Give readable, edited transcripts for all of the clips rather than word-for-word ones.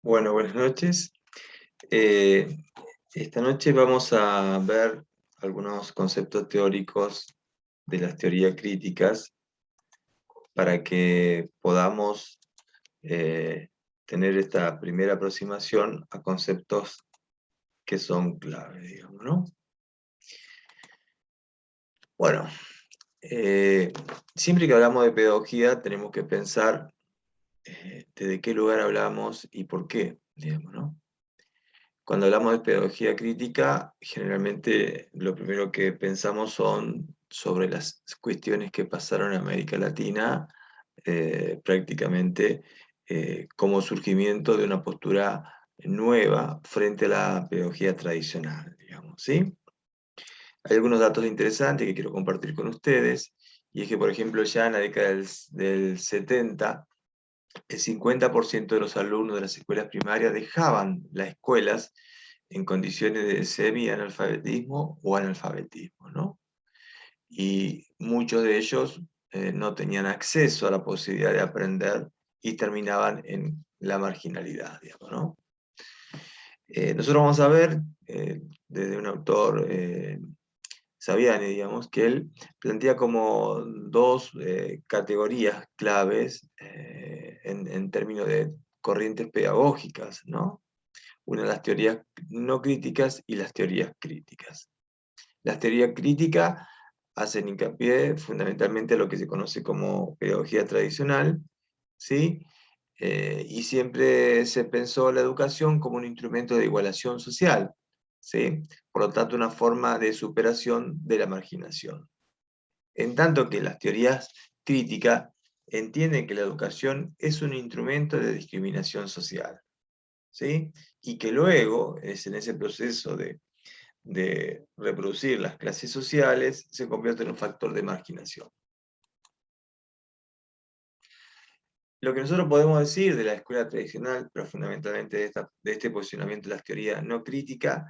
Bueno, buenas noches. Eh, esta noche vamos a ver algunos conceptos teóricos de las teorías críticas para que podamos tener esta primera aproximación a conceptos que son clave, digamos, ¿no? Bueno, eh, siempre que hablamos de pedagogía tenemos que pensar desde qué lugar hablamos y por qué, digamos, ¿no? Cuando hablamos de pedagogía crítica, generalmente lo primero que pensamos son sobre las cuestiones que pasaron en América Latina, prácticamente como surgimiento de una postura nueva frente a la pedagogía tradicional, digamos, ¿sí? Hay algunos datos interesantes que quiero compartir con ustedes, y es que, por ejemplo, ya en la década del 70, el 50% de los alumnos de las escuelas primarias dejaban las escuelas en condiciones de semi-analfabetismo o analfabetismo, ¿no? Y muchos de ellos no tenían acceso a la posibilidad de aprender y terminaban en la marginalidad, digamos, ¿no? Nosotros vamos a ver, desde un autor, Saviani, digamos, que él plantea como dos categorías claves en términos de corrientes pedagógicas, ¿no? Una, las teorías no críticas y las teorías críticas. Las teorías críticas hacen hincapié fundamentalmente a lo que se conoce como pedagogía tradicional, ¿sí? Y siempre se pensó la educación como un instrumento de igualación social, ¿sí? Por lo tanto, una forma de superación de la marginación. En tanto que las teorías críticas entienden que la educación es un instrumento de discriminación social, ¿sí? Y que luego, es en ese proceso de reproducir las clases sociales, se convierte en un factor de marginación. Lo que nosotros podemos decir de la escuela tradicional, pero fundamentalmente de este posicionamiento de las teorías no críticas,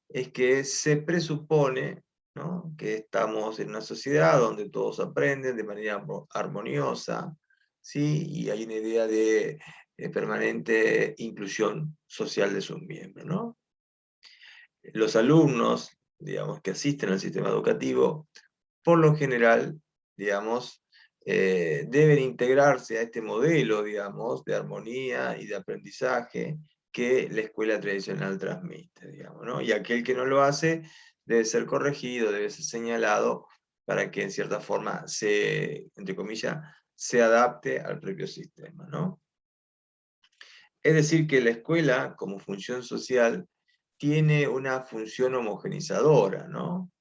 es que se presupone, ¿no?, que estamos en una sociedad donde todos aprenden de manera armoniosa, ¿sí? Y hay una idea de permanente inclusión social de sus miembros, ¿no? Los alumnos, digamos, que asisten al sistema educativo, por lo general, digamos, deben integrarse a este modelo, digamos, de armonía y de aprendizaje que la escuela tradicional transmite, digamos, ¿no? Y aquel que no lo hace debe ser corregido, debe ser señalado para que en cierta forma entre comillas, se adapte al propio sistema, ¿no? Es decir, que la escuela, como función social, tiene una función homogenizadora, ¿no?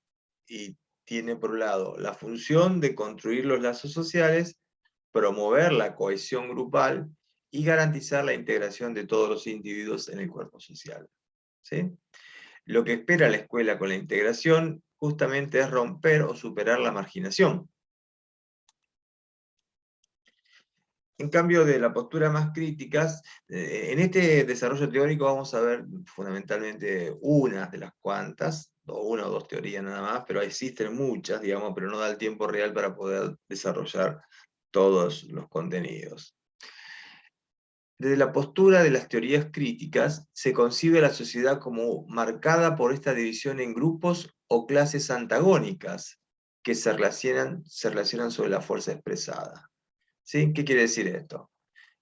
Y tiene por un lado la función de construir los lazos sociales, promover la cohesión grupal y garantizar la integración de todos los individuos en el cuerpo social, ¿sí? Lo que espera la escuela con la integración justamente es romper o superar la marginación. En cambio, de la postura más críticas, en este desarrollo teórico vamos a ver fundamentalmente una de las cuantas, o una o dos teorías nada más, pero existen muchas, digamos, pero no da el tiempo real para poder desarrollar todos los contenidos. Desde la postura de las teorías críticas, se concibe la sociedad como marcada por esta división en grupos o clases antagónicas que se relacionan sobre la fuerza expresada, ¿sí? ¿Qué quiere decir esto?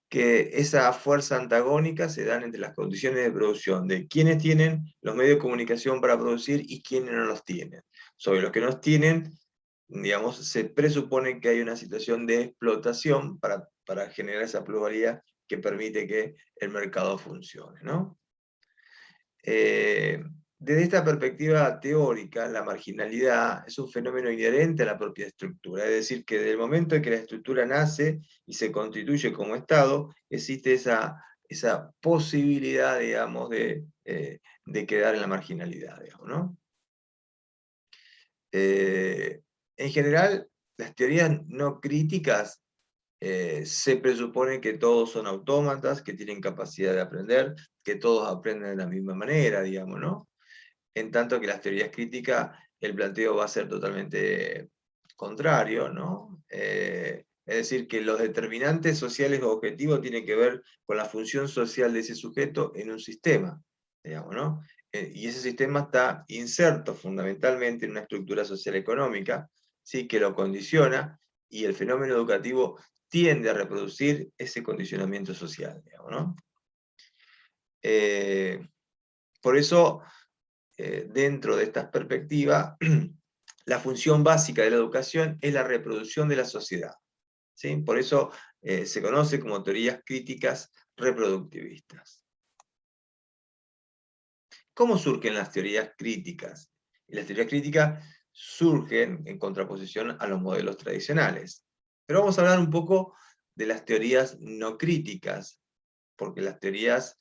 Que esa fuerza antagónica se dan entre las condiciones de producción, de quienes tienen los medios de comunicación para producir y quienes no los tienen. Sobre los que no tienen, digamos, se presupone que hay una situación de explotación para generar esa pluralidad que permite que el mercado funcione, ¿no? Desde esta perspectiva teórica, la marginalidad es un fenómeno inherente a la propia estructura, es decir, que desde el momento en que la estructura nace y se constituye como Estado, existe esa posibilidad, digamos, de quedar en la marginalidad, digamos, ¿no? En general, las teorías no críticas se presupone que todos son autómatas, que tienen capacidad de aprender, que todos aprenden de la misma manera, digamos, ¿no? En tanto que las teorías críticas, el planteo va a ser totalmente contrario, ¿no? Es Es decir, que los determinantes sociales o objetivos tienen que ver con la función social de ese sujeto en un sistema, digamos, ¿no? Y ese sistema está inserto fundamentalmente en una estructura social económica, ¿sí? Que lo condiciona, y el fenómeno educativo tiende a reproducir ese condicionamiento social, digamos, ¿no? Por eso, dentro de estas perspectivas, la función básica de la educación es la reproducción de la sociedad, ¿sí? Por eso se conoce como teorías críticas reproductivistas. ¿Cómo surgen las teorías críticas? Y las teorías críticas surgen en contraposición a los modelos tradicionales. Pero vamos a hablar un poco de las teorías no críticas, porque las teorías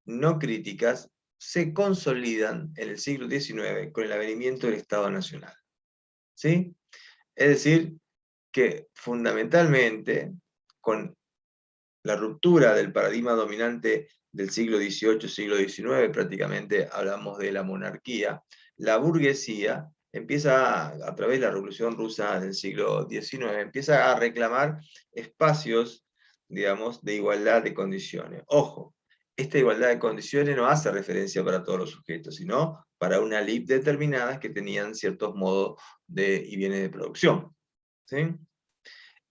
no críticas se consolidan en el siglo XIX con el advenimiento del Estado Nacional, ¿sí? Es decir, que fundamentalmente, con la ruptura del paradigma dominante del siglo XVIII, siglo XIX, prácticamente hablamos de la monarquía, la burguesía empieza, a través de la Revolución Rusa del siglo XIX, empieza a reclamar espacios, digamos, de igualdad de condiciones. Ojo, esta igualdad de condiciones no hace referencia para todos los sujetos, sino para una elite determinadas que tenían ciertos modos y bienes de producción, ¿sí?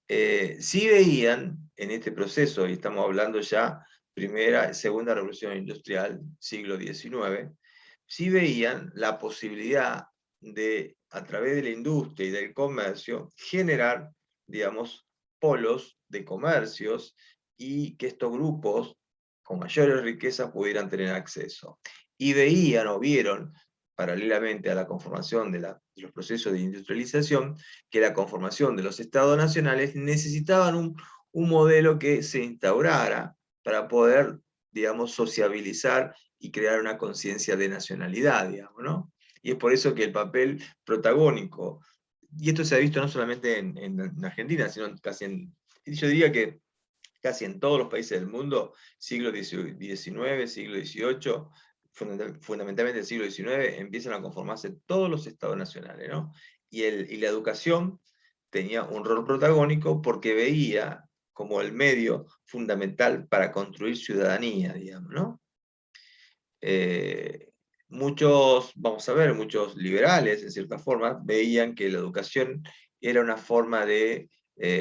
Sí veían en este proceso, y estamos hablando ya primera, segunda revolución industrial, siglo XIX, sí veían la posibilidad de, a través de la industria y del comercio, generar, digamos, polos de comercios y que estos grupos con mayores riquezas pudieran tener acceso. Y veían o vieron, paralelamente a la conformación de los procesos de industrialización, que la conformación de los estados nacionales necesitaban un modelo que se instaurara para poder, digamos, sociabilizar y crear una conciencia de nacionalidad, digamos, ¿no? Y es por eso que el papel protagónico, y esto se ha visto no solamente en Argentina, sino casi yo diría que casi en todos los países del mundo, siglo XIX, siglo XVIII, fundamentalmente el siglo XIX, empiezan a conformarse todos los estados nacionales, ¿no? Y la educación tenía un rol protagónico porque veía como el medio fundamental para construir ciudadanía, digamos, ¿no? Muchos, vamos a ver, muchos liberales, en cierta forma, veían que la educación era una forma de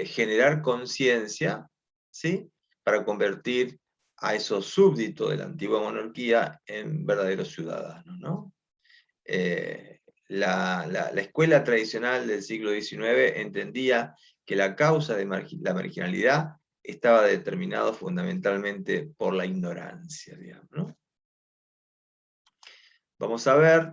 generar conciencia, ¿sí? Para convertir a esos súbditos de la antigua monarquía en verdaderos ciudadanos, ¿no? La escuela tradicional del siglo XIX entendía que la causa de la marginalidad estaba determinada fundamentalmente por la ignorancia, digamos, ¿no? Vamos a ver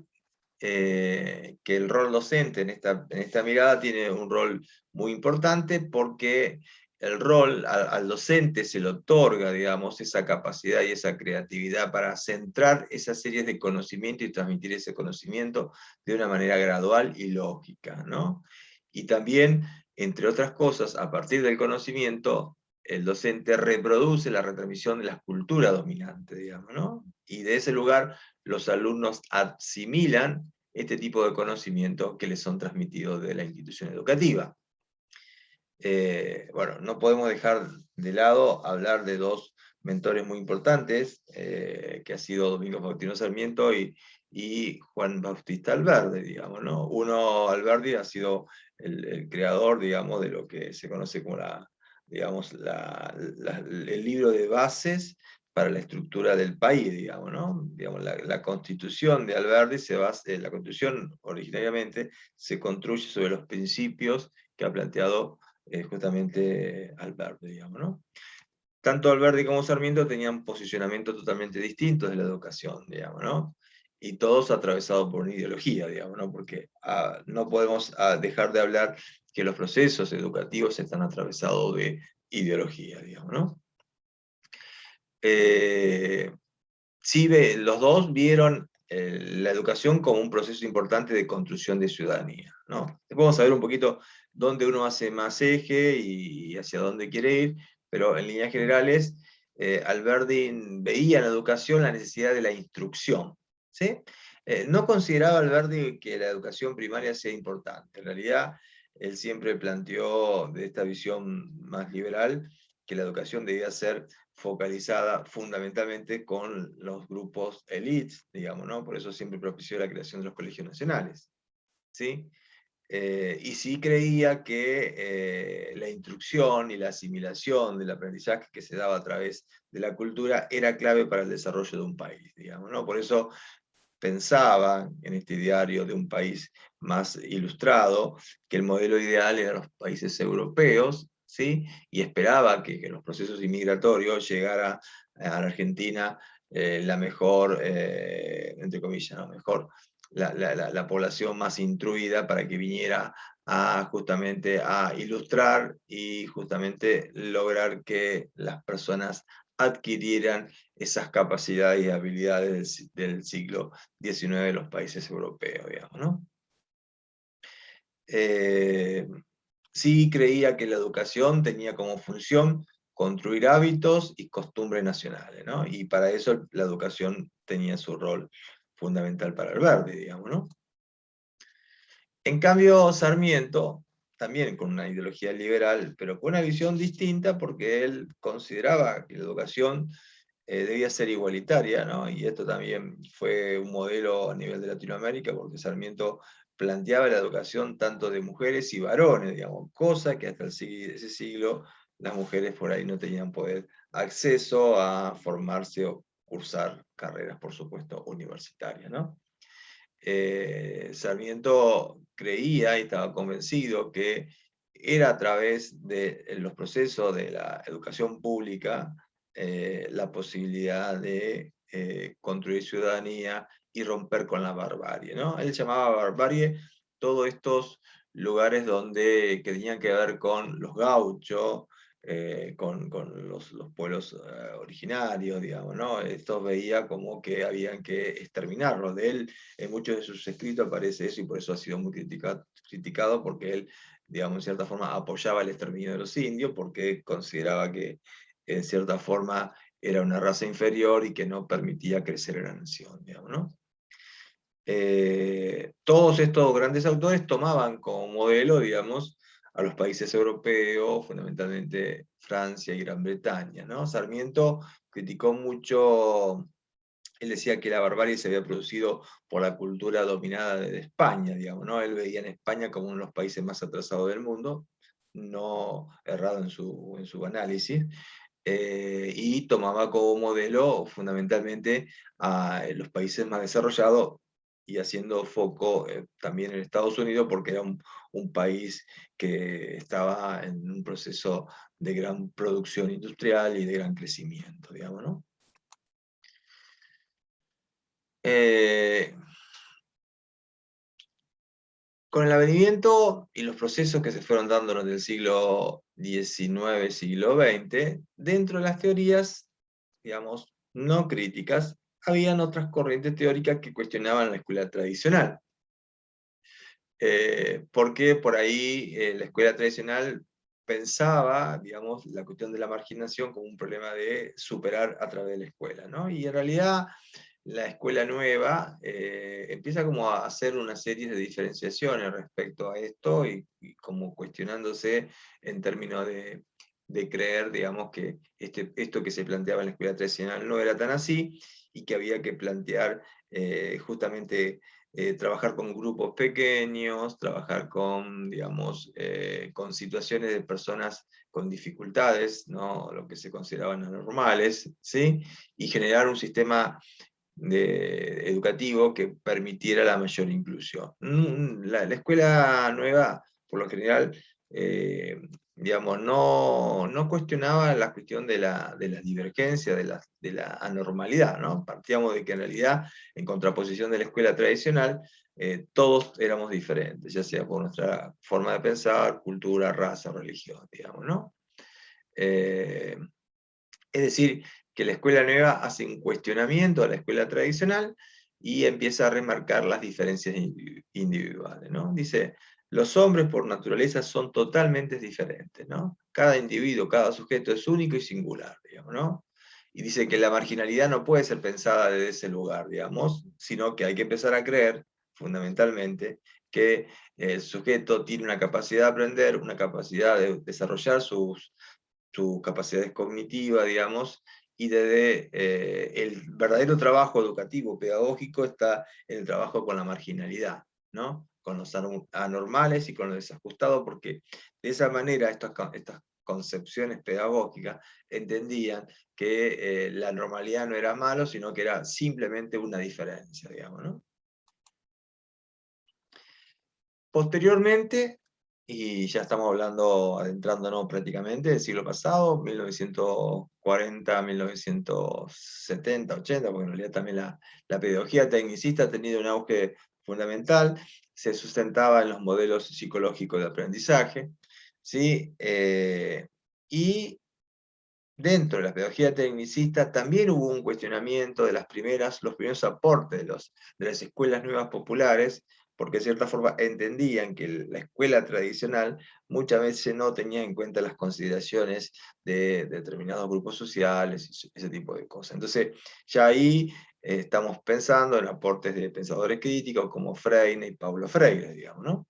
que el rol docente en esta mirada tiene un rol muy importante porque el rol al docente se le otorga, digamos, esa capacidad y esa creatividad para centrar esas series de conocimiento y transmitir ese conocimiento de una manera gradual y lógica, ¿no? Y también, entre otras cosas, a partir del conocimiento, el docente reproduce la retransmisión de la cultura dominante, digamos, ¿no? Y de ese lugar los alumnos asimilan este tipo de conocimientos que les son transmitidos de la institución educativa. Bueno, no podemos dejar de lado hablar de dos mentores muy importantes, que ha sido Domingo Faustino Sarmiento y Juan Bautista Alberdi, digamos, ¿no? Uno, Alberdi, ha sido el creador, digamos, de lo que se conoce como digamos, el libro de bases para la estructura del país, digamos, ¿no? Digamos, la constitución de Alberdi la constitución originariamente se construye sobre los principios que ha planteado justamente Alberdi, digamos, ¿no? Tanto Alberdi como Sarmiento tenían posicionamientos totalmente distintos de la educación, digamos, ¿no? Y todos atravesados por una ideología, digamos, ¿no? Porque no podemos dejar de hablar que los procesos educativos están atravesados de ideología, digamos, ¿no? Sí, los dos vieron la educación como un proceso importante de construcción de ciudadanía, ¿no? Después vamos a ver un poquito dónde uno hace más eje y hacia dónde quiere ir, pero en líneas generales, Alberdi veía en la educación la necesidad de la instrucción, ¿sí? No consideraba Alberdi que la educación primaria sea importante. En realidad, él siempre planteó de esta visión más liberal que la educación debía ser focalizada fundamentalmente con los grupos elites, digamos, ¿no? Por eso siempre propició la creación de los colegios nacionales, ¿sí? Y sí creía que la instrucción y la asimilación del aprendizaje que se daba a través de la cultura era clave para el desarrollo de un país, digamos, ¿no? Por eso pensaba en este diario de un país más ilustrado que el modelo ideal eran los países europeos, ¿sí? Y esperaba que los procesos inmigratorios llegara a la Argentina la mejor, entre comillas, ¿no? Mejor, la población más instruida para que viniera justamente a ilustrar y justamente lograr que las personas adquirieran esas capacidades y habilidades del siglo XIX de los países europeos, digamos, ¿no? Sí creía que la educación tenía como función construir hábitos y costumbres nacionales, ¿no? Y para eso la educación tenía su rol fundamental para el verde, digamos, ¿no? En cambio, Sarmiento, también con una ideología liberal, pero con una visión distinta, porque él consideraba que la educación debía ser igualitaria, ¿no? Y esto también fue un modelo a nivel de Latinoamérica, porque Sarmiento planteaba la educación tanto de mujeres y varones, digamos, cosa que hasta ese siglo las mujeres por ahí no tenían poder acceso a formarse o cursar carreras, por supuesto, universitarias, ¿no? Sarmiento creía y estaba convencido que era a través de los procesos de la educación pública la posibilidad de construir ciudadanía y romper con la barbarie, ¿no? Él llamaba barbarie todos estos lugares donde, que tenían que ver con los gauchos, con los pueblos originarios, digamos, ¿no? Esto veía como que habían que exterminarlos. De él, en muchos de sus escritos aparece eso y por eso ha sido muy criticado porque él, digamos, en cierta forma apoyaba el exterminio de los indios porque consideraba que en cierta forma era una raza inferior y que no permitía crecer en la nación, digamos, ¿no? Todos estos grandes autores tomaban como modelo, digamos, a los países europeos, fundamentalmente Francia y Gran Bretaña, ¿no? Sarmiento criticó mucho, él decía que la barbarie se había producido por la cultura dominada de España, digamos, ¿no? Él veía en España como uno de los países más atrasados del mundo, no errado en su análisis, y tomaba como modelo fundamentalmente a los países más desarrollados y haciendo foco también en Estados Unidos porque era un país que estaba en un proceso de gran producción industrial y de gran crecimiento, digamos, ¿no? Eh, con el advenimiento y los procesos que se fueron dando desde el siglo XIX, siglo XX, dentro de las teorías, digamos, no críticas, habían otras corrientes teóricas que cuestionaban la escuela tradicional. Porque por ahí la escuela tradicional pensaba, digamos, la cuestión de la marginación como un problema de superar a través de la escuela, ¿no? Y en realidad la escuela nueva empieza como a hacer una serie de diferenciaciones respecto a esto y como cuestionándose en términos de creer, digamos, que esto que se planteaba en la escuela tradicional no era tan así y que había que plantear justamente trabajar con grupos pequeños, trabajar con, digamos, con situaciones de personas con dificultades, ¿no? Lo que se consideraban anormales, ¿sí? Y generar un sistema educativo que permitiera la mayor inclusión. La escuela nueva, por lo general, eh, digamos, no cuestionaba la cuestión de la divergencia, de la anormalidad, ¿no? Partíamos de que en realidad, en contraposición de la escuela tradicional, todos éramos diferentes, ya sea por nuestra forma de pensar, cultura, raza, religión, digamos, ¿no? Eh, es decir, que la escuela nueva hace un cuestionamiento a la escuela tradicional y empieza a remarcar las diferencias individuales, ¿no? Dice, los hombres por naturaleza son totalmente diferentes, ¿no? Cada individuo, cada sujeto es único y singular, digamos, ¿no? Y dice que la marginalidad no puede ser pensada desde ese lugar, digamos, sino que hay que empezar a creer, fundamentalmente, que el sujeto tiene una capacidad de aprender, una capacidad de desarrollar sus capacidades cognitivas, digamos, y desde el verdadero trabajo educativo, pedagógico, está en el trabajo con la marginalidad, ¿no? Con los anormales y con los desajustados, porque de esa manera estas concepciones pedagógicas entendían que la normalidad no era malo, sino que era simplemente una diferencia, digamos, ¿no? Posteriormente, y ya estamos hablando, adentrándonos prácticamente del siglo pasado, 1940, 1970, 80, porque en realidad también la pedagogía tecnicista ha tenido un auge fundamental, se sustentaba en los modelos psicológicos de aprendizaje, ¿sí? Y dentro de la pedagogía tecnicista también hubo un cuestionamiento de los primeros aportes de las escuelas nuevas populares, porque de cierta forma entendían que la escuela tradicional muchas veces no tenía en cuenta las consideraciones de determinados grupos sociales, y ese tipo de cosas. Entonces, ya ahí estamos pensando en aportes de pensadores críticos como Freire y Paulo Freire, digamos, ¿no?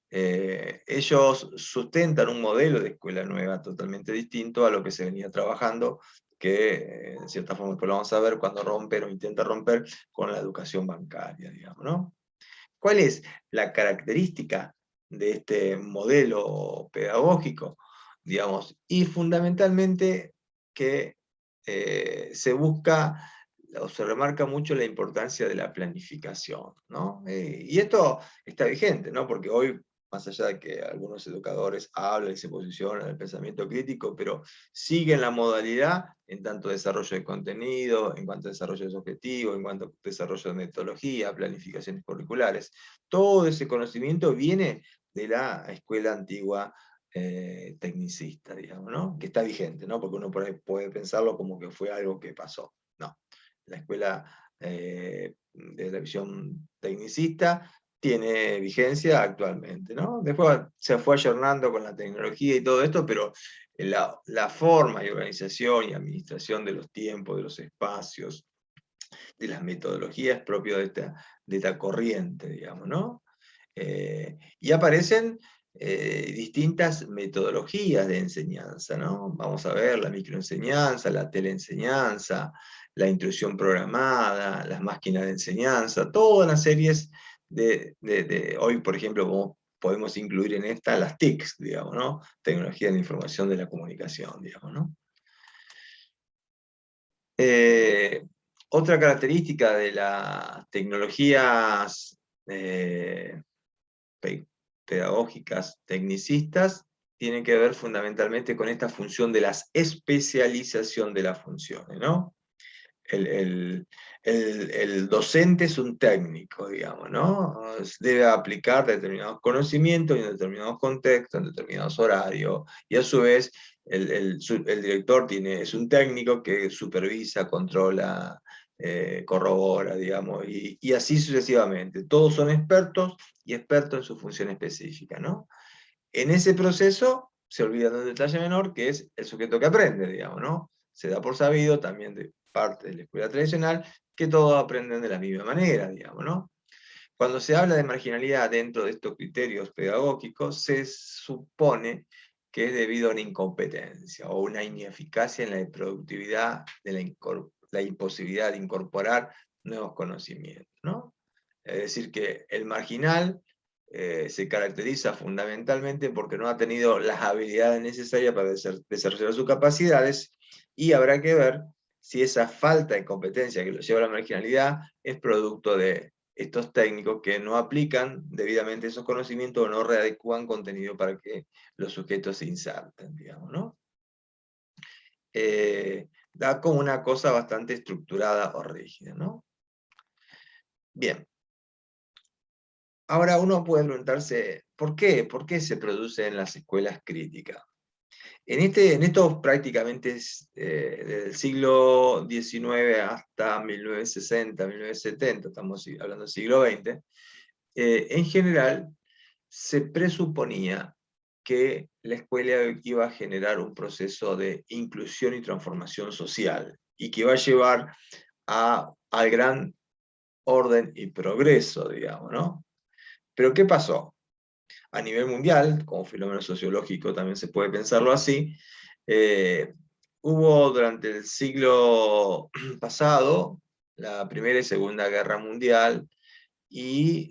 Ellos sustentan un modelo de escuela nueva totalmente distinto a lo que se venía trabajando, que en cierta forma después lo vamos a ver cuando rompen o intenta romper con la educación bancaria, digamos, ¿no? ¿Cuál es la característica de este modelo pedagógico? Digamos, y fundamentalmente que se busca o se remarca mucho la importancia de la planificación, ¿no? Y esto está vigente, ¿no? Porque hoy, más allá de que algunos educadores hablan y se posicionan en el pensamiento crítico, pero siguen la modalidad en tanto desarrollo de contenido, en cuanto a desarrollo de objetivos, en cuanto a desarrollo de metodología, planificaciones curriculares. Todo ese conocimiento viene de la escuela antigua tecnicista, digamos, ¿no? Que está vigente, ¿no? Porque uno por ahí puede pensarlo como que fue algo que pasó. No, la escuela de la visión tecnicista tiene vigencia actualmente, ¿no? Después se fue ayornando con la tecnología y todo esto, pero la forma y organización y administración de los tiempos, de los espacios, de las metodologías propio de esta corriente, digamos, ¿no? Y aparecen distintas metodologías de enseñanza, ¿no? Vamos a ver la microenseñanza, la teleenseñanza, la instrucción programada, las máquinas de enseñanza, todas las series hoy, por ejemplo, podemos incluir en esta las TICs, digamos, ¿no? Tecnología de la información de la comunicación, digamos, ¿no? Otra característica de las tecnologías pedagógicas tecnicistas tiene que ver fundamentalmente con esta función de la especialización de las funciones, ¿no? El docente es un técnico, digamos, ¿no? Debe aplicar determinados conocimientos en determinados contextos, en determinados horarios, y a su vez el director es un técnico que supervisa, controla, corrobora, digamos, y así sucesivamente. Todos son expertos y expertos en su función específica, ¿no? En ese proceso se olvida de un detalle menor, que es el sujeto que aprende, digamos, ¿no? Se da por sabido también de parte de la escuela tradicional que todos aprenden de la misma manera, digamos, ¿no? Cuando se habla de marginalidad dentro de estos criterios pedagógicos, se supone que es debido a una incompetencia o una ineficacia en la productividad, de la imposibilidad de incorporar nuevos conocimientos, ¿no? Es decir, que el marginal se caracteriza fundamentalmente porque no ha tenido las habilidades necesarias para desarrollar sus capacidades, y habrá que ver si esa falta de competencia que lo lleva a la marginalidad es producto de estos técnicos que no aplican debidamente esos conocimientos o no readecuan contenido para que los sujetos se inserten, digamos, ¿no? Da como una cosa bastante estructurada o rígida, ¿no? Bien. Ahora uno puede preguntarse, ¿por qué? ¿Por qué se produce en las escuelas críticas? En estos prácticamente desde el siglo XIX hasta 1960, 1970, estamos hablando del siglo XX, en general se presuponía que la escuela iba a generar un proceso de inclusión y transformación social, y que iba a llevar al gran orden y progreso, digamos, ¿no? Pero ¿qué pasó? A nivel mundial, como fenómeno sociológico también se puede pensarlo así, hubo durante el siglo pasado, la Primera y Segunda Guerra Mundial, y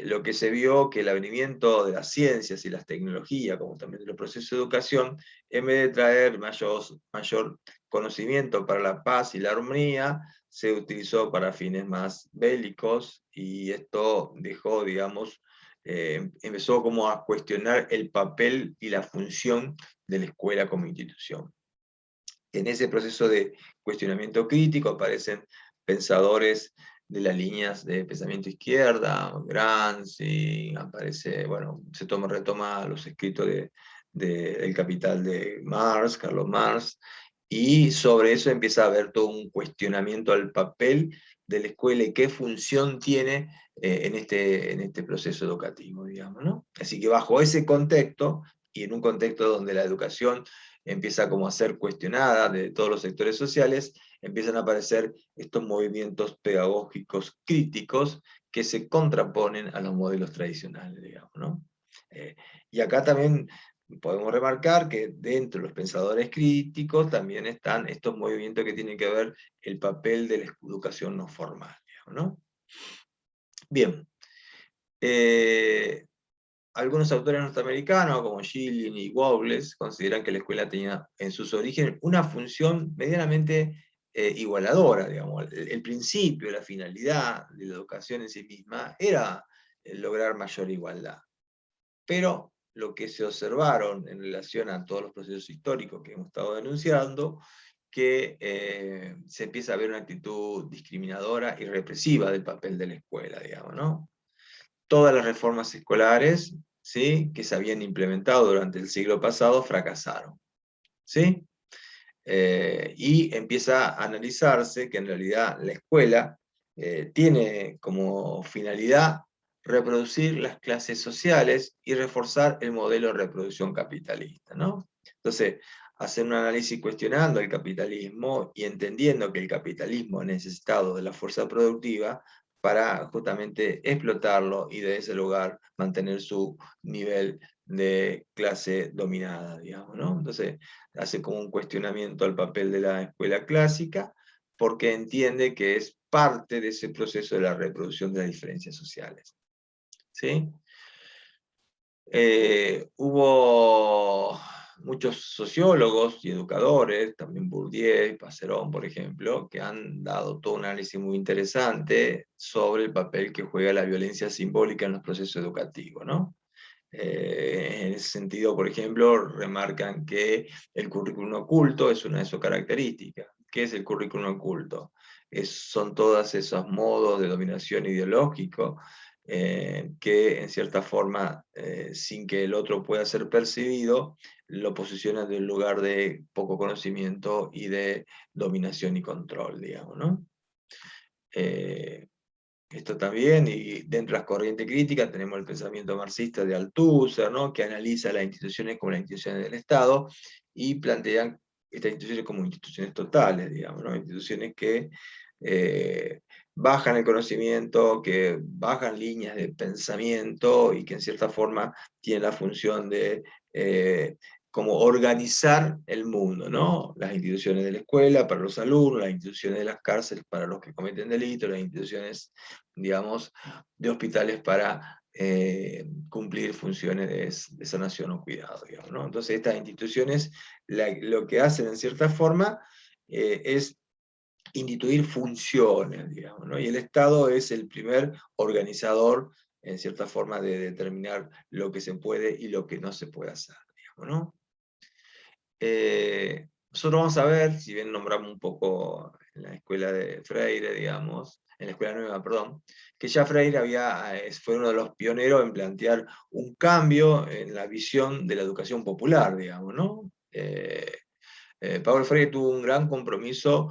lo que se vio que el advenimiento de las ciencias y las tecnologías, como también de los procesos de educación, en vez de traer mayor conocimiento para la paz y la armonía, se utilizó para fines más bélicos, y esto dejó, digamos, empezó como a cuestionar el papel y la función de la escuela como institución. En ese proceso de cuestionamiento crítico aparecen pensadores de las líneas de pensamiento izquierda, Gramsci, aparece, bueno, retoma los escritos del Capital de Marx, Carlos Marx, y sobre eso empieza a haber todo un cuestionamiento al papel de la escuela y qué función tiene en este proceso educativo, digamos, ¿no? Así que bajo ese contexto, y en un contexto donde la educación empieza como a ser cuestionada de todos los sectores sociales, empiezan a aparecer estos movimientos pedagógicos críticos que se contraponen a los modelos tradicionales, digamos, ¿no? Y acá también podemos remarcar que dentro de los pensadores críticos también están estos movimientos que tienen que ver el papel de la educación no formal, digamos, ¿no? Bien. Algunos autores norteamericanos, como Schilling y Wowles, consideran que la escuela tenía en sus orígenes una función medianamente igualadora, digamos. El principio, la finalidad de la educación en sí misma era lograr mayor igualdad. Pero lo que se observaron en relación a todos los procesos históricos que hemos estado denunciando, que se empieza a ver una actitud discriminadora y represiva del papel de la escuela, digamos, ¿no? Todas las reformas escolares, ¿sí?, que se habían implementado durante el siglo pasado fracasaron, ¿sí? Y empieza a analizarse que en realidad la escuela tiene como finalidad reproducir las clases sociales y reforzar el modelo de reproducción capitalista, ¿no? Entonces, hacer un análisis cuestionando el capitalismo y entendiendo que el capitalismo ha necesitado de la fuerza productiva para justamente explotarlo y de ese lugar mantener su nivel de clase dominada, digamos, ¿no? Entonces, hace como un cuestionamiento al papel de la escuela clásica, porque entiende que es parte de ese proceso de la reproducción de las diferencias sociales, ¿sí? Hubo muchos sociólogos y educadores, también Bourdieu y Passerón, por ejemplo, que han dado todo un análisis muy interesante sobre el papel que juega la violencia simbólica en los procesos educativos, ¿no? En ese sentido, por ejemplo, remarcan que el currículum oculto es una de sus características. ¿Qué es el currículum oculto? Son todos esos modos de dominación ideológico que en cierta forma, sin que el otro pueda ser percibido, lo posicionan en un lugar de poco conocimiento y de dominación y control, digamos, ¿no? Esto también, y dentro de las corrientes críticas tenemos el pensamiento marxista de Althusser, ¿no?, que analiza las instituciones como las instituciones del Estado y plantean estas instituciones como instituciones totales, digamos, ¿no?, instituciones que bajan el conocimiento, que bajan líneas de pensamiento y que en cierta forma tienen la función de como organizar el mundo, ¿no? Las instituciones de la escuela para los alumnos, las instituciones de las cárceles para los que cometen delitos, las instituciones, digamos, de hospitales para cumplir funciones de sanación o cuidado, digamos, ¿no? Entonces estas instituciones lo que hacen en cierta forma es instituir funciones, digamos, ¿no? Y el Estado es el primer organizador, en cierta forma, de determinar lo que se puede y lo que no se puede hacer, digamos, ¿no? Nosotros vamos a ver, si bien nombramos un poco en la escuela de Freire, digamos, en la escuela nueva, perdón, que ya Freire fue uno de los pioneros en plantear un cambio en la visión de la educación popular, digamos, ¿no? Pablo Freire tuvo un gran compromiso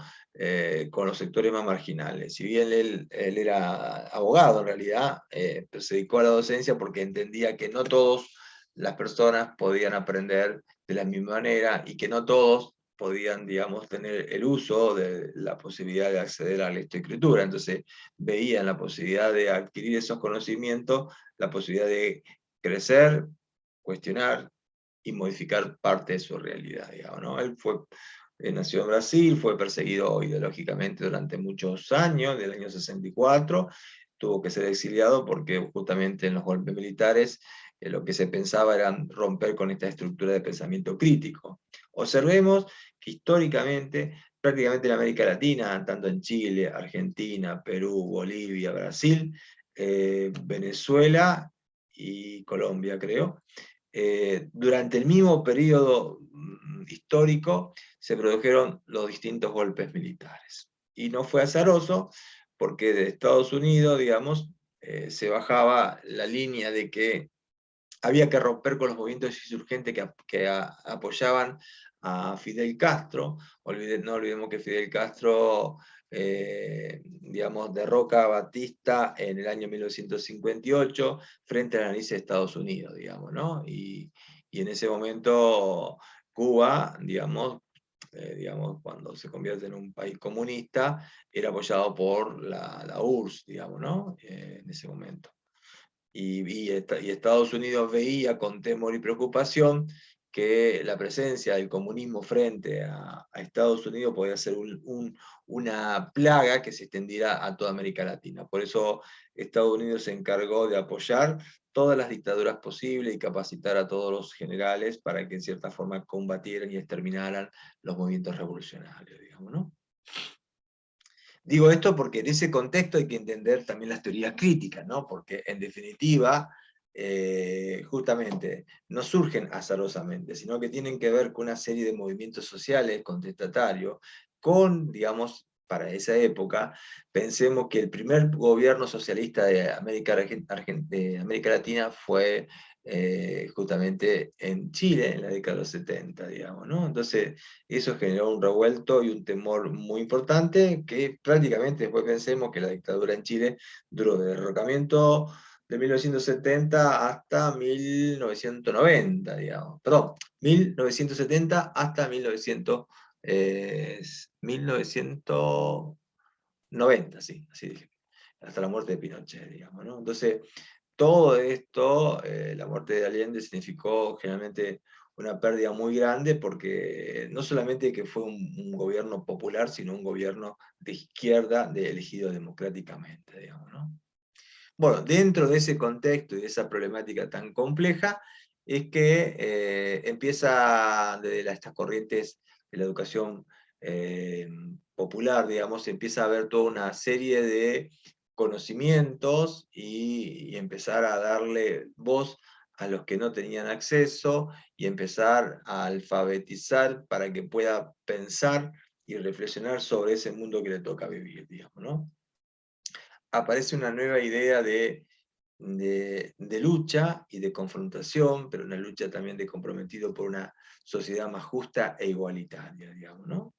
con los sectores más marginales. Si bien él era abogado en realidad, pero se dedicó a la docencia porque entendía que no todas las personas podían aprender de la misma manera y que no todos podían, digamos, tener el uso de la posibilidad de acceder a la lectoescritura. Entonces veían la posibilidad de adquirir esos conocimientos, la posibilidad de crecer, cuestionar y modificar parte de su realidad, digamos, ¿no? Nació en Brasil, fue perseguido ideológicamente durante muchos años, del año 64, tuvo que ser exiliado porque justamente en los golpes militares lo que se pensaba era romper con esta estructura de pensamiento crítico. Observemos que históricamente, prácticamente en América Latina, tanto en Chile, Argentina, Perú, Bolivia, Brasil, Venezuela y Colombia, creo, durante el mismo periodo histórico se produjeron los distintos golpes militares. Y no fue azaroso, porque de Estados Unidos, digamos, se bajaba la línea de que había que romper con los movimientos insurgentes que apoyaban a Fidel Castro. No olvidemos que Fidel Castro, digamos, derroca a Batista en el año 1958 frente a la nariz de Estados Unidos, digamos, ¿no? Y en ese momento Cuba, digamos, cuando se convierte en un país comunista, era apoyado por la URSS, digamos, ¿no? En ese momento. Y Estados Unidos veía con temor y preocupación que la presencia del comunismo frente a Estados Unidos podía ser una plaga que se extendiera a toda América Latina. Por eso Estados Unidos se encargó de apoyar todas las dictaduras posibles y capacitar a todos los generales para que en cierta forma combatieran y exterminaran los movimientos revolucionarios, digamos, ¿no? Digo esto porque en ese contexto hay que entender también las teorías críticas, ¿no? Porque en definitiva, justamente, no surgen azarosamente, sino que tienen que ver con una serie de movimientos sociales contestatarios, con, digamos, para esa época, pensemos que el primer gobierno socialista de de América Latina fue justamente en Chile, en la década de los 70, digamos, ¿no? Entonces, eso generó un revuelto y un temor muy importante, que prácticamente después pensemos que la dictadura en Chile duró de derrocamiento de 1970 hasta 1990, digamos. Perdón, 1970 hasta 1990, sí, así dije. Hasta la muerte de Pinochet, digamos, ¿no? Entonces, todo esto, la muerte de Allende significó generalmente una pérdida muy grande, porque no solamente que fue un gobierno popular, sino un gobierno de izquierda elegido democráticamente, digamos, ¿no? Bueno, dentro de ese contexto y de esa problemática tan compleja, es que empieza desde estas corrientes de la educación popular, digamos, empieza a haber toda una serie de conocimientos y empezar a darle voz a los que no tenían acceso y empezar a alfabetizar para que pueda pensar y reflexionar sobre ese mundo que le toca vivir, digamos, ¿no? Aparece una nueva idea de lucha y de confrontación, pero una lucha también de comprometido por una sociedad más justa e igualitaria, digamos, ¿no?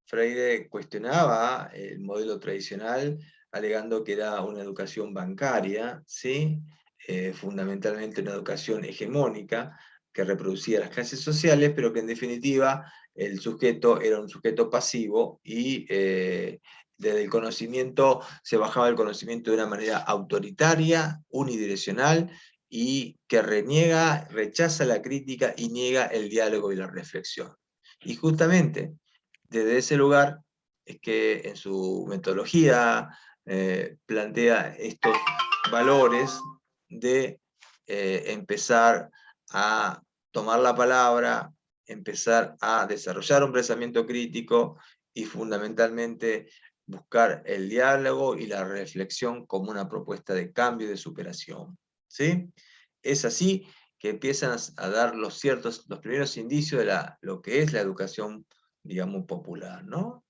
Freire cuestionaba el modelo tradicional, alegando que era una educación bancaria, ¿sí? Fundamentalmente una educación hegemónica, que reproducía las clases sociales, pero que en definitiva el sujeto era un sujeto pasivo y desde el conocimiento se bajaba el conocimiento de una manera autoritaria, unidireccional, y que rechaza la crítica y niega el diálogo y la reflexión. Y justamente desde ese lugar es que en su metodología plantea estos valores de empezar a tomar la palabra, empezar a desarrollar un pensamiento crítico y fundamentalmente buscar el diálogo y la reflexión como una propuesta de cambio y de superación. ¿Sí? Es así que empiezan a dar los primeros indicios de lo que es la educación, digamos, popular, ¿no?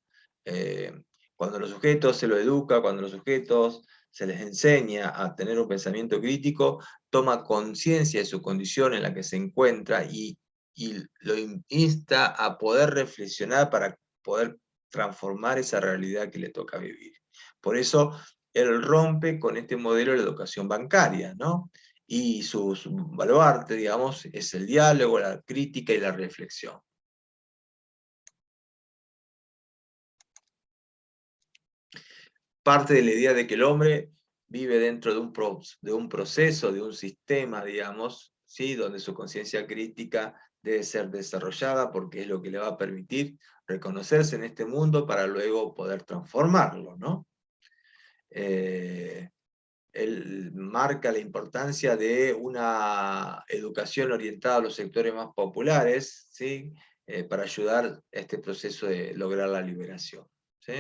Eh, Cuando los sujetos se lo educa, cuando los sujetos se les enseña a tener un pensamiento crítico, toma conciencia de su condición en la que se encuentra y lo insta a poder reflexionar para poder transformar esa realidad que le toca vivir. Por eso él rompe con este modelo de la educación bancaria, ¿no? y su baluarte, digamos, es el diálogo, la crítica y la reflexión. Parte de la idea de que el hombre vive dentro de un proceso, de un sistema, digamos, ¿sí? Donde su conciencia crítica debe ser desarrollada porque es lo que le va a permitir reconocerse en este mundo para luego poder transformarlo, ¿no? Él marca la importancia de una educación orientada a los sectores más populares, ¿sí? Para ayudar a este proceso de lograr la liberación, ¿sí?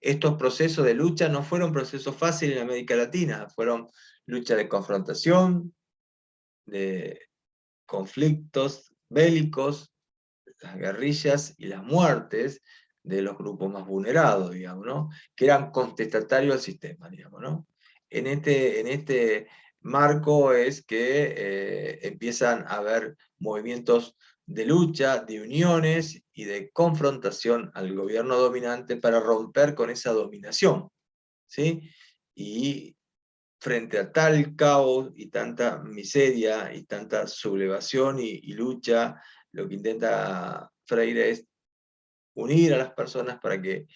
Estos procesos de lucha no fueron procesos fáciles en América Latina, fueron luchas de confrontación, de conflictos bélicos, las guerrillas y las muertes de los grupos más vulnerados, digamos, ¿no? Que eran contestatarios al sistema, digamos, ¿no? En este marco es que empiezan a haber movimientos de lucha, de uniones y de confrontación al gobierno dominante para romper con esa dominación, ¿sí? Y frente a tal caos y tanta miseria y tanta sublevación y lucha, lo que intenta Freire es unir a las personas para que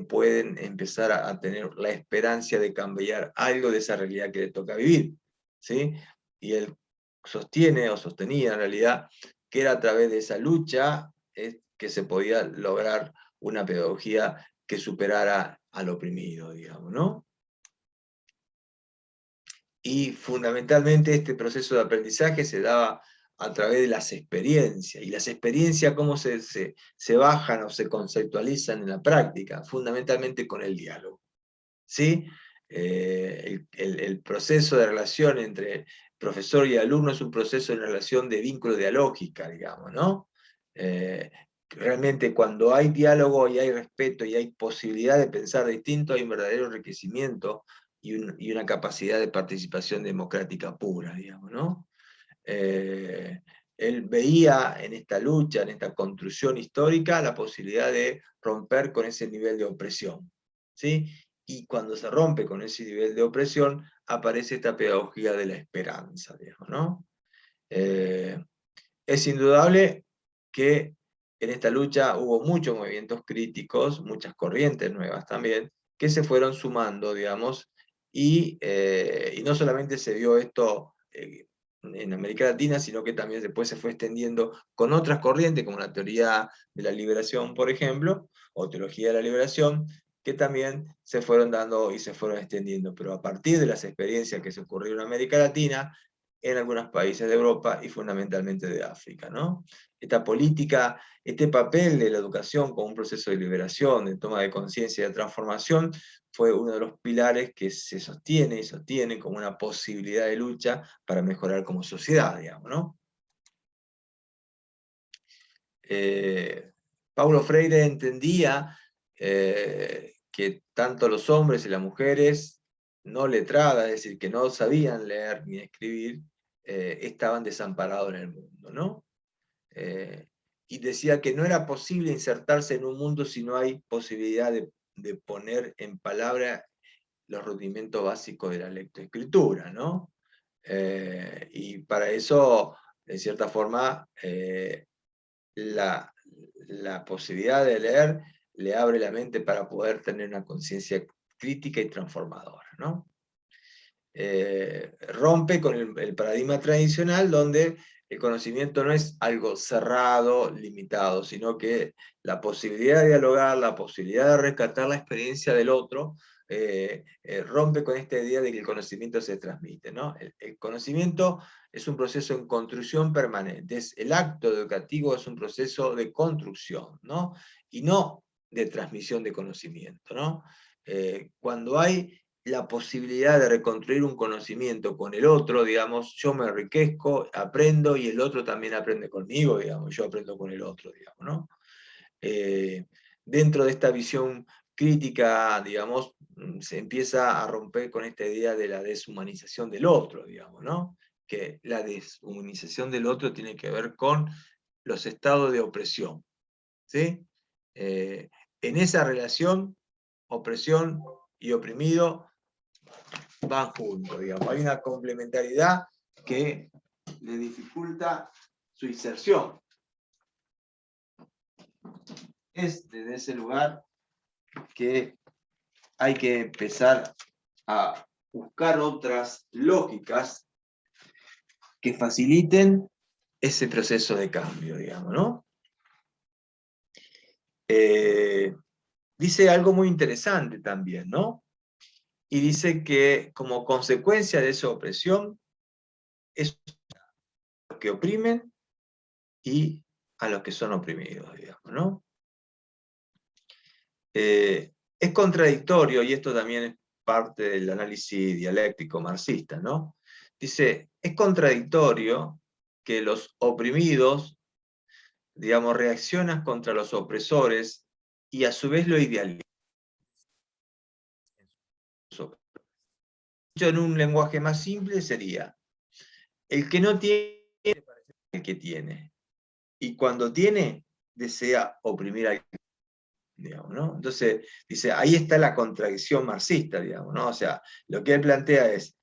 pueden empezar a tener la esperanza de cambiar algo de esa realidad que le toca vivir, ¿sí? Y él sostiene, o sostenía en realidad, que era a través de esa lucha que se podía lograr una pedagogía que superara al oprimido, digamos, ¿no? Y fundamentalmente este proceso de aprendizaje se daba a través de las experiencias. ¿Y las experiencias cómo se bajan o se conceptualizan en la práctica? Fundamentalmente con el diálogo, ¿sí? El proceso de relación entre profesor y alumno es un proceso de relación de vínculo dialógica, digamos, ¿no? Realmente cuando hay diálogo y hay respeto y hay posibilidad de pensar distinto, hay un verdadero enriquecimiento y una capacidad de participación democrática pura, digamos, ¿no? Eh, Él veía en esta lucha, en esta construcción histórica, la posibilidad de romper con ese nivel de opresión, ¿sí? Y cuando se rompe con ese nivel de opresión, aparece esta pedagogía de la esperanza, digamos, ¿no? Es indudable que en esta lucha hubo muchos movimientos críticos, muchas corrientes nuevas también, que se fueron sumando, digamos, y no solamente se vio esto en América Latina, sino que también después se fue extendiendo con otras corrientes, como la teoría de la liberación, por ejemplo, o teología de la liberación, que también se fueron dando y se fueron extendiendo. Pero a partir de las experiencias que se ocurrieron en América Latina, en algunos países de Europa y fundamentalmente de África, ¿no? Esta política, este papel de la educación como un proceso de liberación, de toma de conciencia y de transformación, fue uno de los pilares que se sostiene y sostiene como una posibilidad de lucha para mejorar como sociedad, digamos, ¿no? Paulo Freire entendía que tanto los hombres y las mujeres no letradas, es decir, que no sabían leer ni escribir, estaban desamparados en el mundo, ¿no? Eh, y decía que no era posible insertarse en un mundo si no hay posibilidad de poner en palabra los rudimentos básicos de la lectoescritura, ¿no? Y para eso, de cierta forma, la, la posibilidad de leer le abre la mente para poder tener una conciencia crítica y transformadora, ¿no? Rompe con el paradigma tradicional donde el conocimiento no es algo cerrado, limitado, sino que la posibilidad de dialogar, la posibilidad de rescatar la experiencia del otro, rompe con esta idea de que el conocimiento se transmite, ¿no? El conocimiento es un proceso en construcción permanente, el acto educativo es un proceso de construcción, ¿no? Y no de transmisión de conocimiento, ¿no? Cuando hay la posibilidad de reconstruir un conocimiento con el otro, digamos, yo me enriquezco, aprendo y el otro también aprende conmigo, digamos, yo aprendo con el otro, digamos, ¿no? Dentro de esta visión crítica, digamos, se empieza a romper con esta idea de la deshumanización del otro, digamos, ¿no? Que la deshumanización del otro tiene que ver con los estados de opresión, ¿sí? En esa relación, opresión y oprimido, van juntos, digamos. Hay una complementariedad que le dificulta su inserción. Es desde ese lugar que hay que empezar a buscar otras lógicas que faciliten ese proceso de cambio, digamos, ¿no? Dice algo muy interesante también, ¿no? Y dice que como consecuencia de esa opresión, es los que oprimen y a los que son oprimidos, digamos, ¿no? Es contradictorio, y esto también es parte del análisis dialéctico marxista, ¿no? Dice, es contradictorio que los oprimidos, digamos, reaccionan contra los opresores y a su vez lo idealizan. En un lenguaje más simple sería, el que no tiene, parece el que tiene, y cuando tiene, desea oprimir al que, digamos, ¿no? Entonces, dice, ahí está la contradicción marxista, digamos, ¿no? O sea, lo que él plantea es,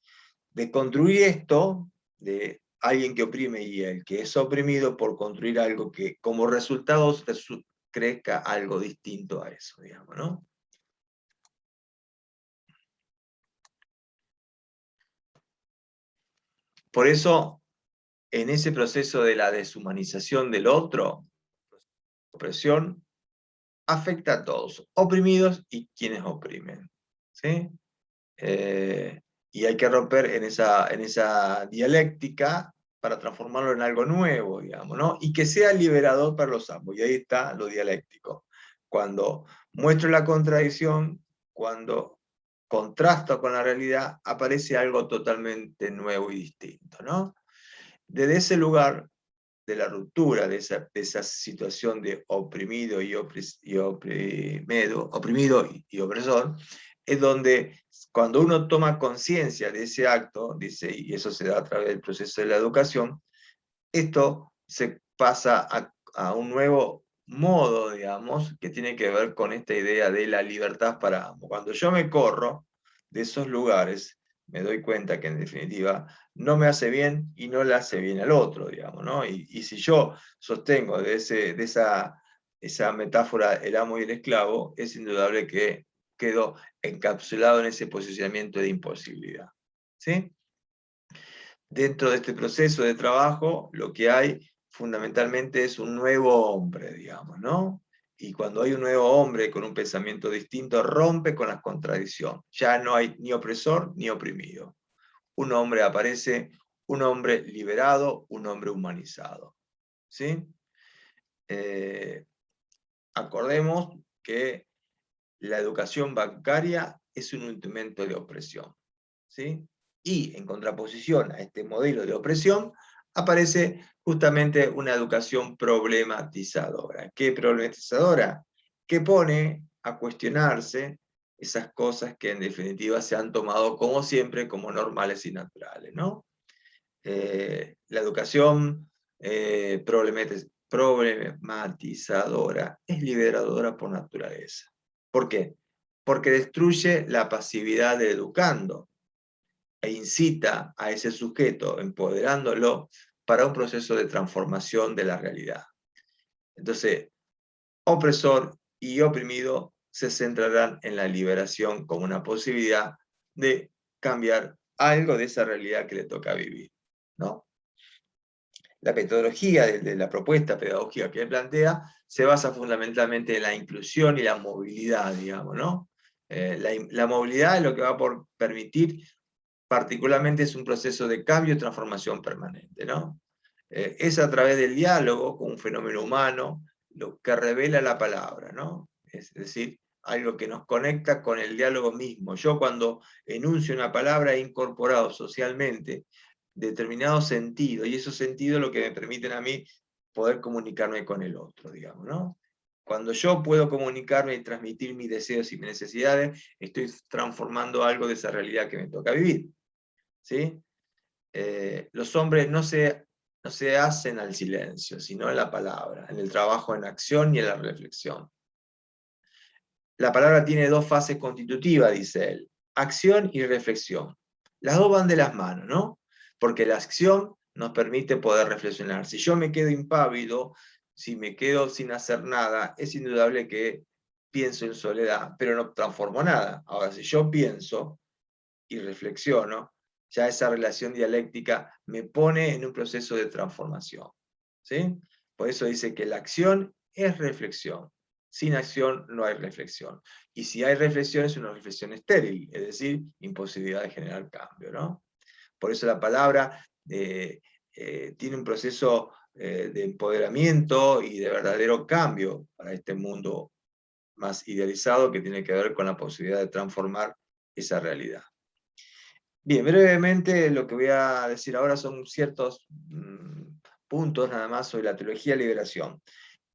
de construir esto, de alguien que oprime y el que es oprimido, por construir algo que como resultado crezca algo distinto a eso, digamos, ¿no? Por eso, en ese proceso de la deshumanización del otro, opresión, afecta a todos, oprimidos y quienes oprimen, ¿sí? Y hay que romper en esa dialéctica para transformarlo en algo nuevo, digamos, ¿no? Y que sea liberador para los ambos. Y ahí está lo dialéctico. Cuando muestro la contradicción, cuando contrasto con la realidad, aparece algo totalmente nuevo y distinto, ¿no? Desde ese lugar de la ruptura, de esa situación de oprimido y oprimido y opresor, es donde cuando uno toma conciencia de ese acto, dice, y eso se da a través del proceso de la educación, esto se pasa a un nuevo modo, digamos, que tiene que ver con esta idea de la libertad para ambos. Cuando yo me corro de esos lugares, me doy cuenta que en definitiva no me hace bien y no le hace bien al otro, digamos, ¿no? Y si yo sostengo de esa metáfora el amo y el esclavo, es indudable que quedo encapsulado en ese posicionamiento de imposibilidad, ¿sí? Dentro de este proceso de trabajo, lo que hay fundamentalmente es un nuevo hombre, digamos, ¿no? Y cuando hay un nuevo hombre con un pensamiento distinto, rompe con la contradicción. Ya no hay ni opresor ni oprimido. Un hombre aparece, un hombre liberado, un hombre humanizado. ¿Sí? Acordemos que la educación bancaria es un instrumento de opresión. ¿Sí? Y en contraposición a este modelo de opresión, aparece justamente una educación problematizadora. ¿Qué problematizadora? Que pone a cuestionarse esas cosas que en definitiva se han tomado como siempre como normales y naturales, ¿no? La educación problematizadora es liberadora por naturaleza. ¿Por qué? Porque destruye la pasividad del educando e incita a ese sujeto, empoderándolo, para un proceso de transformación de la realidad. Entonces, opresor y oprimido se centrarán en la liberación como una posibilidad de cambiar algo de esa realidad que le toca vivir, ¿no? La metodología de la propuesta pedagógica que él plantea se basa fundamentalmente en la inclusión y la movilidad, digamos, ¿no? La movilidad es lo que va a permitir, particularmente, es un proceso de cambio y transformación permanente, ¿no? Es a través del diálogo, con un fenómeno humano, lo que revela la palabra, ¿no? Es decir, algo que nos conecta con el diálogo mismo. Yo cuando enuncio una palabra he incorporado socialmente determinado sentido, y esos sentidos lo que me permiten a mí poder comunicarme con el otro, digamos, ¿no? Cuando yo puedo comunicarme y transmitir mis deseos y mis necesidades, estoy transformando algo de esa realidad que me toca vivir, ¿sí? Los hombres no se hacen al silencio, sino en la palabra, en el trabajo en acción y en la reflexión. La palabra tiene dos fases constitutivas, dice él, acción y reflexión. Las dos van de las manos, ¿no? Porque la acción nos permite poder reflexionar. Si yo me quedo impávido, si me quedo sin hacer nada, es indudable que pienso en soledad, pero no transformo nada. Ahora, si yo pienso y reflexiono, ya esa relación dialéctica me pone en un proceso de transformación. ¿Sí? Por eso dice que la acción es reflexión. Sin acción no hay reflexión. Y si hay reflexión es una reflexión estéril, es decir, imposibilidad de generar cambio, ¿no? Por eso la palabra tiene un proceso de empoderamiento y de verdadero cambio para este mundo más idealizado que tiene que ver con la posibilidad de transformar esa realidad. Bien, brevemente lo que voy a decir ahora son ciertos puntos nada más sobre la teología de liberación,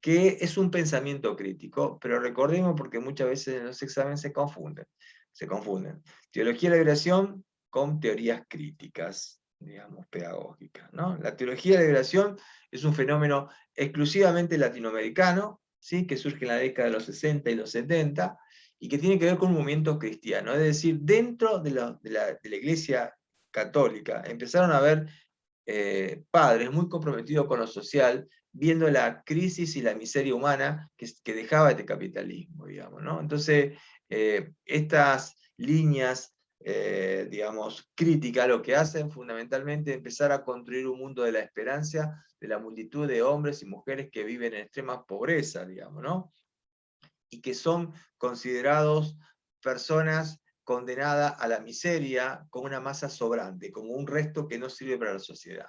que es un pensamiento crítico, pero recordemos porque muchas veces en los exámenes se confunden. Se confunden. Teología de liberación con teorías críticas, digamos, pedagógicas, ¿no? La teología de liberación es un fenómeno exclusivamente latinoamericano, ¿sí? Que surge en la década de los 60 y los 70, y que tiene que ver con un movimiento cristiano. Es decir, dentro de la Iglesia católica empezaron a haber padres muy comprometidos con lo social, viendo la crisis y la miseria humana que dejaba este capitalismo, digamos, ¿no? Entonces, estas líneas, digamos, críticas, lo que hacen fundamentalmente es empezar a construir un mundo de la esperanza de la multitud de hombres y mujeres que viven en extrema pobreza, digamos, ¿no? Y que son considerados personas condenadas a la miseria como una masa sobrante, como un resto que no sirve para la sociedad.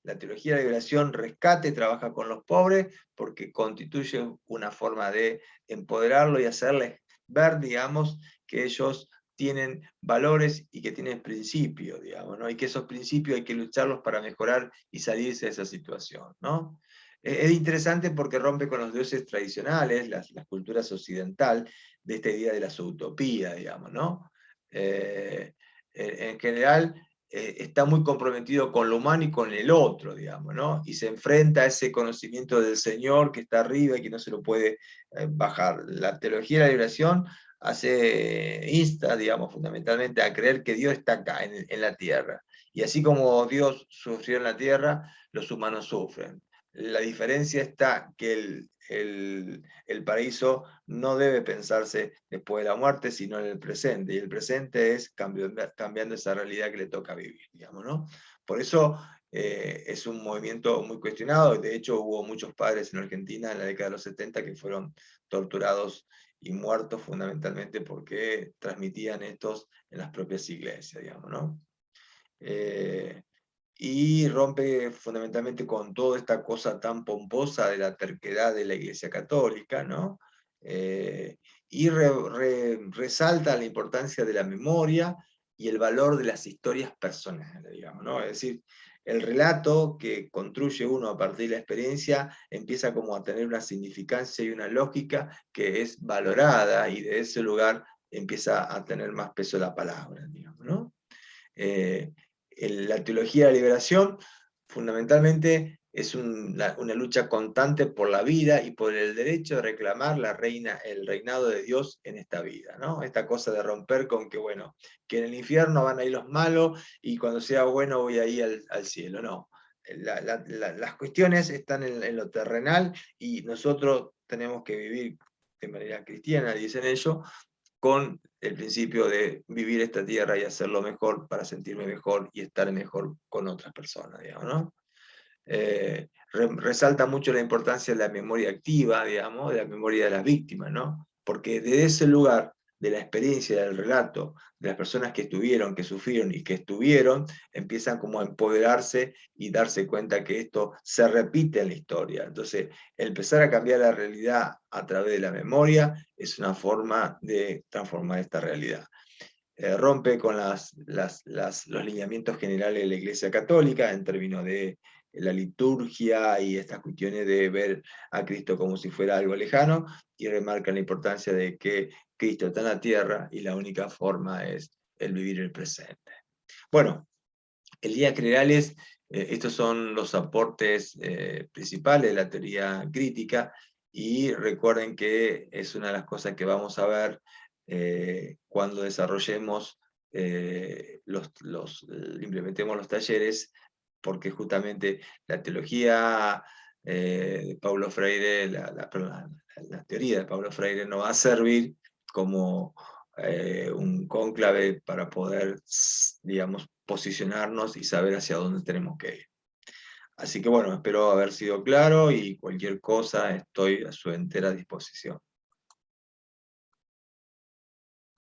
La teología de la liberación rescate, trabaja con los pobres porque constituye una forma de empoderarlo y hacerles ver, digamos, que ellos tienen valores y que tienen principios, digamos, ¿no? Y que esos principios hay que lucharlos para mejorar y salirse de esa situación, ¿no? Es interesante porque rompe con los dioses tradicionales, las culturas occidental, de esta idea de la zootopía, digamos, ¿no? En general, está muy comprometido con lo humano y con el otro, digamos, ¿no? Y se enfrenta a ese conocimiento del Señor que está arriba y que no se lo puede bajar. La teología de la liberación insta, digamos, fundamentalmente a creer que Dios está acá, en la tierra. Y así como Dios sufrió en la tierra, los humanos sufren. La diferencia está que el paraíso no debe pensarse después de la muerte, sino en el presente, y el presente es cambiando esa realidad que le toca vivir, digamos, ¿no? Por eso es un movimiento muy cuestionado, de hecho hubo muchos padres en Argentina en la década de los 70 que fueron torturados y muertos fundamentalmente porque transmitían estos en las propias iglesias, digamos, ¿no? Y rompe fundamentalmente con toda esta cosa tan pomposa de la terquedad de la Iglesia Católica, ¿no? Y resalta la importancia de la memoria y el valor de las historias personales, digamos, ¿no? Es decir, el relato que construye uno a partir de la experiencia empieza como a tener una significancia y una lógica que es valorada, y de ese lugar empieza a tener más peso la palabra, digamos, ¿no? Eh, la teología de la liberación fundamentalmente es una lucha constante por la vida y por el derecho de reclamar el reinado de Dios en esta vida, ¿no? Esta cosa de romper con que, bueno, que en el infierno van a ir los malos y cuando sea bueno voy a ir al cielo, no. Las cuestiones están en lo terrenal y nosotros tenemos que vivir de manera cristiana, dicen ellos, con el principio de vivir esta tierra y hacerlo mejor para sentirme mejor y estar mejor con otras personas, digamos, ¿no? Resalta mucho la importancia de la memoria activa, digamos, de la memoria de las víctimas, ¿no? Porque desde ese lugar, de la experiencia, del relato, de las personas que estuvieron, que sufrieron y que estuvieron, empiezan como a empoderarse y darse cuenta que esto se repite en la historia. Entonces, empezar a cambiar la realidad a través de la memoria es una forma de transformar esta realidad. Rompe con los lineamientos generales de la Iglesia Católica en términos de la liturgia y estas cuestiones de ver a Cristo como si fuera algo lejano, y remarca la importancia de que Cristo está en la tierra y la única forma es el vivir el presente. Bueno, Elías Creales, estos son los aportes principales de la teoría crítica, y recuerden que es una de las cosas que vamos a ver cuando desarrollemos implementemos los talleres, porque justamente la teología de Paulo Freire, la teoría de Paulo Freire no va a servir como un cónclave para poder, digamos, posicionarnos y saber hacia dónde tenemos que ir. Así que bueno, espero haber sido claro y cualquier cosa estoy a su entera disposición.